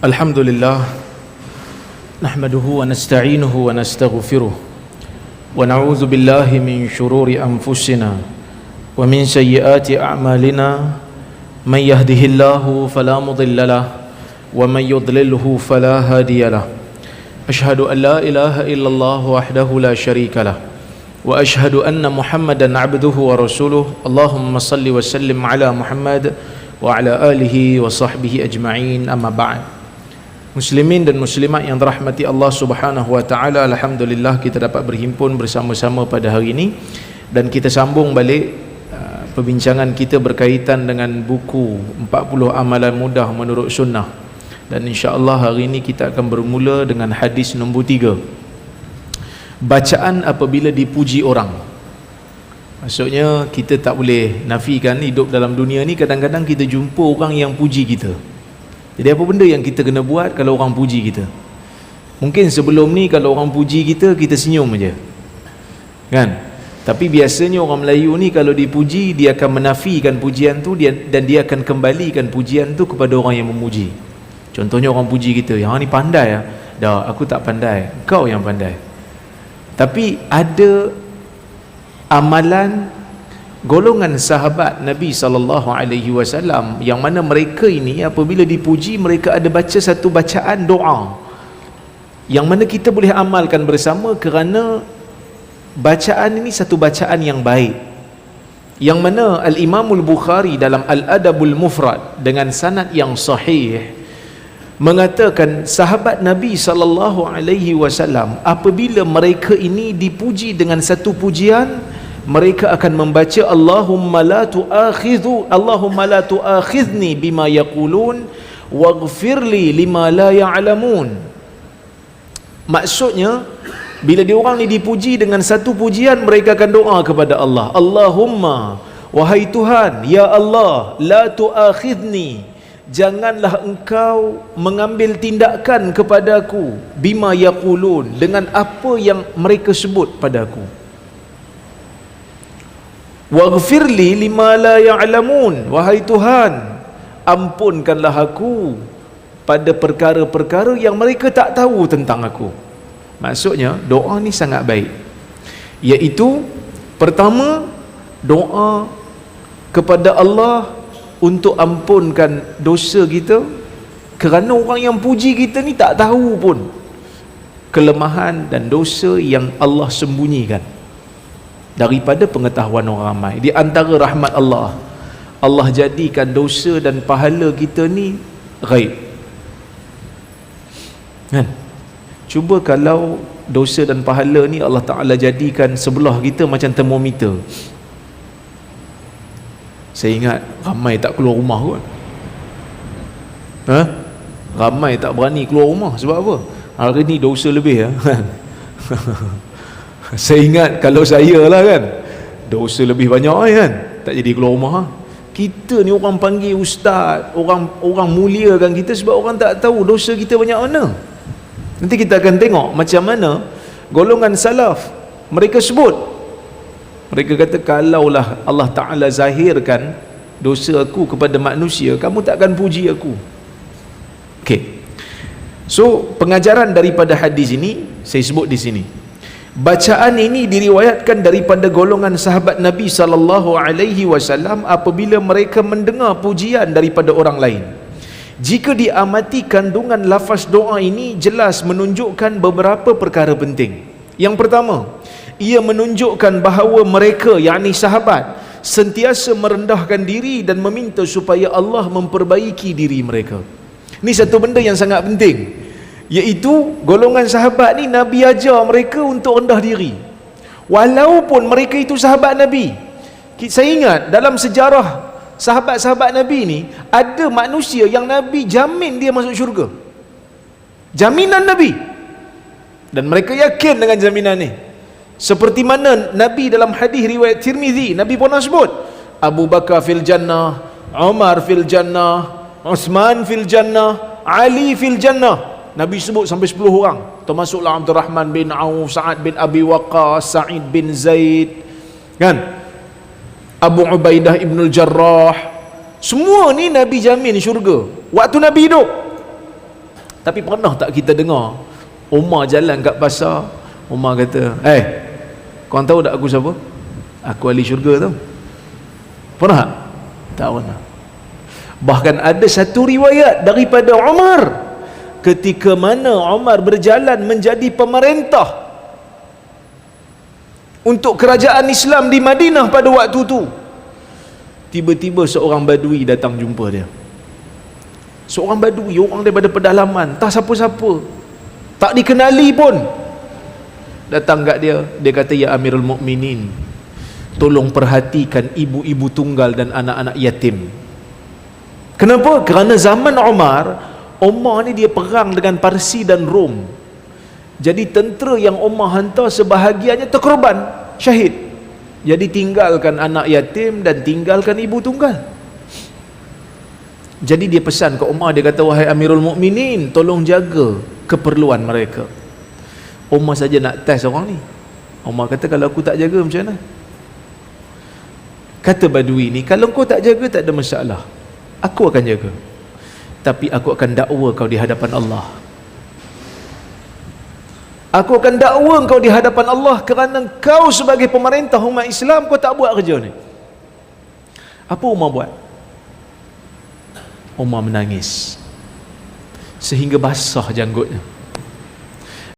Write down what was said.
Alhamdulillah, nahmaduhu wa nasta'inuhu wa nastaghfiruh wa na'udzu billahi min shururi anfusina wa min sayyiati a'malina. Man yahdihillahu fala mudilla lahu wa man yudlilhu fala hadiyalah. Ashhadu an la ilaha illallah wahdahu la syarika lah wa ashhadu anna Muhammadan 'abduhu wa rasuluh. Allahumma salli wa sallim ala Muhammad wa ala alihi wa sahbihi ajma'in, amma ba'd. Muslimin dan muslimat yang dirahmati Allah Subhanahu wa taala, alhamdulillah kita dapat berhimpun bersama-sama pada hari ini dan kita sambung balik perbincangan kita berkaitan dengan buku 40 amalan mudah menurut sunnah. Dan insya-Allah hari ini kita akan bermula dengan hadis nombor 3. Bacaan apabila dipuji orang. Maksudnya kita tak boleh nafikan hidup dalam dunia ni kadang-kadang kita jumpa orang yang puji kita. Jadi apa benda yang kita kena buat kalau orang puji kita? Mungkin sebelum ni kalau orang puji kita, kita senyum aja, kan? Tapi biasanya orang Melayu ni kalau dipuji, dia akan menafikan pujian tu dan dia akan kembalikan pujian tu kepada orang yang memuji. Contohnya orang puji kita, yang ni pandai ya. Dah, aku tak pandai, kau yang pandai. Tapi ada amalan golongan sahabat Nabi SAW yang mana mereka ini apabila dipuji, mereka ada baca satu bacaan doa yang mana kita boleh amalkan bersama, kerana bacaan ini satu bacaan yang baik, yang mana Al-Imamul Bukhari dalam Al-Adabul Mufrad dengan sanad yang sahih mengatakan sahabat Nabi SAW apabila mereka ini dipuji dengan satu pujian, mereka akan membaca Allahumma la tu'akhidni bima yaqulun waghfirli lima la ya'lamun. Maksudnya bila diorang ni dipuji dengan satu pujian, mereka akan doa kepada Allah, Allahumma, wahai Tuhan, ya Allah, la tu'akhidni, janganlah engkau mengambil tindakan kepadaku, bima yaqulun, dengan apa yang mereka sebut padaku, waghfirli lima la ya'lamun, wahai Tuhan, ampunkanlah aku pada perkara-perkara yang mereka tak tahu tentang aku. Maksudnya doa ni sangat baik, iaitu pertama doa kepada Allah untuk ampunkan dosa kita, kerana orang yang puji kita ni tak tahu pun kelemahan dan dosa yang Allah sembunyikan daripada pengetahuan orang ramai. Di antara rahmat Allah, Allah jadikan dosa dan pahala kita ni ghaib, kan? Cuba kalau dosa dan pahala ni Allah Ta'ala jadikan sebelah kita macam termometer. Saya ingat ramai tak keluar rumah kot, ramai tak berani keluar rumah. Sebab apa? Hari ni dosa lebih ya. Saya ingat kalau saya lah kan, dosa lebih banyak kan, tak jadi keluar rumah. Kita ni orang panggil ustaz, orang muliakan kita sebab orang tak tahu dosa kita banyak mana. Nanti kita akan tengok macam mana golongan salaf mereka sebut. Mereka kata, kalaulah Allah Ta'ala zahirkan dosa aku kepada manusia, kamu takkan puji aku. Okay. So pengajaran daripada hadis ini saya sebut di sini. Bacaan ini diriwayatkan daripada golongan sahabat Nabi SAW apabila mereka mendengar pujian daripada orang lain. Jika diamati kandungan lafaz doa ini jelas menunjukkan beberapa perkara penting. Yang pertama, ia menunjukkan bahawa mereka, yakni sahabat, sentiasa merendahkan diri dan meminta supaya Allah memperbaiki diri mereka. Ini satu benda yang sangat penting, iaitu golongan sahabat ni Nabi ajar mereka untuk rendah diri walaupun mereka itu sahabat Nabi. Saya ingat dalam sejarah sahabat-sahabat Nabi ni ada manusia yang Nabi jamin dia masuk syurga, jaminan Nabi, dan mereka yakin dengan jaminan ni. Seperti mana Nabi dalam hadis riwayat Tirmizi, Nabi pernah sebut Abu Bakar fil jannah, Umar fil jannah, Uthman fil jannah, Ali fil jannah. Nabi sebut sampai 10 orang, termasuklah Abdul Rahman bin Auf, Sa'ad bin Abi Waqqas, Sa'id bin Zaid, kan, Abu Ubaidah ibnul Jarrah. Semua ni Nabi jamin syurga waktu Nabi hidup. Tapi pernah tak kita dengar Umar jalan kat pasar, Umar kata, korang tahu tak aku siapa? Aku ahli syurga tau. Pernah tak? Tak pernah. Bahkan ada satu riwayat daripada Umar, ketika mana Umar berjalan menjadi pemerintah untuk kerajaan Islam di Madinah pada waktu tu, tiba-tiba seorang badui datang jumpa dia. Seorang badui, orang daripada pedalaman, tak siapa-siapa, tak dikenali pun, datang kat dia. Dia kata, ya Amirul Mukminin, tolong perhatikan ibu-ibu tunggal dan anak-anak yatim. Kenapa? Kerana zaman Umar ni dia perang dengan Parsi dan Rom. Jadi tentera yang Umar hantar sebahagiannya terkorban, syahid. Jadi tinggalkan anak yatim dan tinggalkan ibu tunggal. Jadi dia pesan ke Umar, dia kata, wahai Amirul Mukminin, tolong jaga keperluan mereka. Umar saja nak test orang ni. Umar kata, kalau aku tak jaga macam mana? Kata badui ni, kalau kau tak jaga tak ada masalah, aku akan jaga, tapi aku akan dakwa kau di hadapan Allah. Aku akan dakwa kau di hadapan Allah kerana kau sebagai pemerintah umat Islam, kau tak buat kerja ni. Apa Umar buat? Umar menangis sehingga basah janggutnya.